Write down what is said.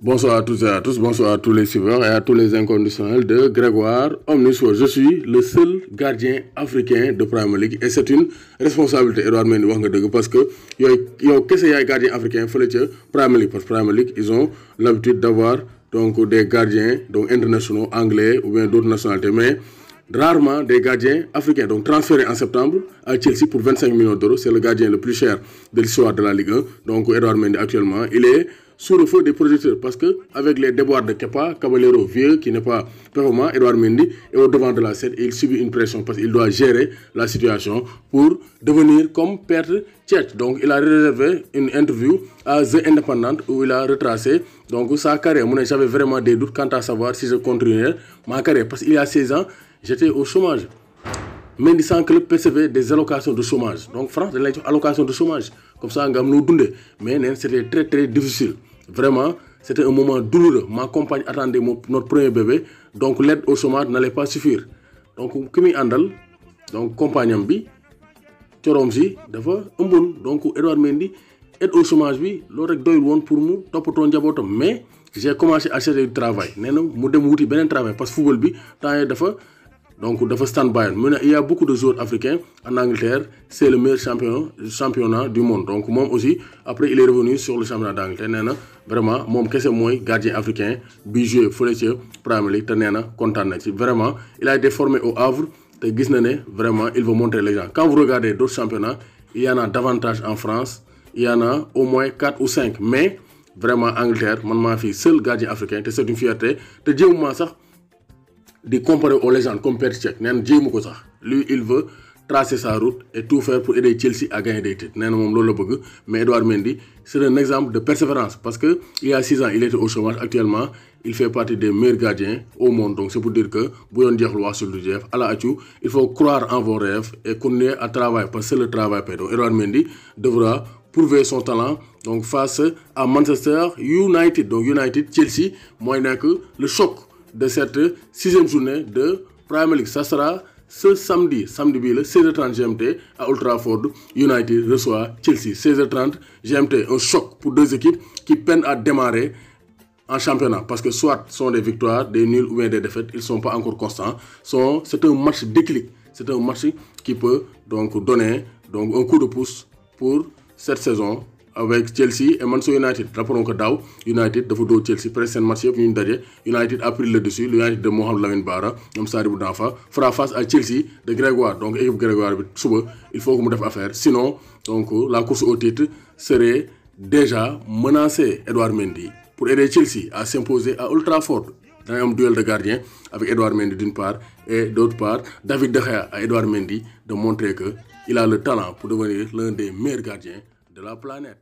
Bonsoir à toutes et à tous, bonsoir à tous les suiveurs et à tous les inconditionnels de Grégoire Omnisport. Je suis le seul gardien africain de Premier League et c'est une responsabilité, Edouard Mendy wax nga dëgg parce que yow kese yaay gardien africain fële ca Premier League parce que Premier League ils ont l'habitude d'avoir donc des gardiens donc internationaux anglais ou bien d'autres nationalités mais rarement des gardiens africains. Donc transféré en septembre à Chelsea pour 25 millions d'euros, c'est le gardien le plus cher de l'histoire de la Ligue 1. Donc Edouard Mendy actuellement, il est sous le feu des projecteurs parce que avec les déboires de Kepa, Caballero vieux qui n'est pas performant, Edouard Mendy est au devant de la scène et il subit une pression parce qu'il doit gérer la situation pour devenir comme Petr Cech. Donc il a réservé une interview à The Independent où il a retracé donc sa carrière. Moi j'avais vraiment des doutes quant à savoir si je continuerais ma carrière parce qu'il y a 16 ans j'étais au chômage. Mendy sans club percevait des allocations de chômage. Donc France dañ lay jox allocation de chômage comme ça nga am noo dundee mais neen c'était très difficile. Vraiment, c'était un moment douloureux. Ma compagne attendait notre premier bébé, donc l'aide au chômage n'allait pas suffire. Donc, ki muy àndal donc compagnam bi corom si dafa ëmboon donc Edouard Mendy aide au chômage bi loolu rek doyul woon pour mu toppatoo njabootam mais j'ai commencé à chercher du travail nee na mu dem wuti beneen travail parce que football bi temps yii dafa stand-by. Il y a beaucoup de joueurs africains en Angleterre, c'est le meilleur championnat du monde. Donc moi aussi, après il est revenu sur le championnat d'Angleterre. Néna vraiment moom kese mooy gardien africain bi joué fële ca Premier League te nee na kontaan na ci. Vraiment, il a été formé au Havre te gis na ne vraiment il veut montrer les gens. Quand vous regardez d'autres championnats, il y en a davantage en France, il y en a au moins 4 ou 5. Mais vraiment Angleterre, man maa fi seul gardien africain te c'est une fierté te jéemuma sax de comparer aux légendes comme Petr Cech. Lui, il veut tracer sa route et tout faire pour aider Chelsea à gagner des titres. Mais Edouard Mendy, c'est un exemple de persévérance parce qu'il y a 6 ans, il était au chômage. Actuellement, il fait partie des meilleurs gardiens au monde. Donc, c'est pour dire que, il faut croire en vos rêves et continuer à travailler parce que c'est le travail. Donc, Edouard Mendy devra prouver son talent donc, face à Manchester United. Donc, United, Chelsea, moi, le choc de cette 6e journée de Premier League. Ça sera ce samedi le 16h30 GMT à Old Trafford. United reçoit Chelsea. 16h30 GMT, un choc pour deux équipes qui peinent à démarrer en championnat parce que soit sont des victoires, des nuls ou bien des défaites, ils ne sont pas encore constants. C'est un match déclic. C'est un match qui peut donc donner donc, un coup de pouce pour cette saison avec Chelsea et Manchester United. Rappelons que Daw United dafa dóor Chelsea presque seen match yëpp ñu daje United a pris le dessus. United de Mohamed Lamine Bara ñoom Sadibou Danfa fera face à Chelsea de Grégoire. Donc équipe Grégoire bi suba il faut que mu def affaire sinon donc la course au titre serait déjà menacée. Edouard Mendy pour aider Chelsea à s'imposer à Old Trafford. Dana am duel de gardien avec Edouard Mendy d'une part et d'autre part David De Gea à Edouard Mendy de montrer que il a le talent pour devenir l'un des meilleurs gardiens de la planète.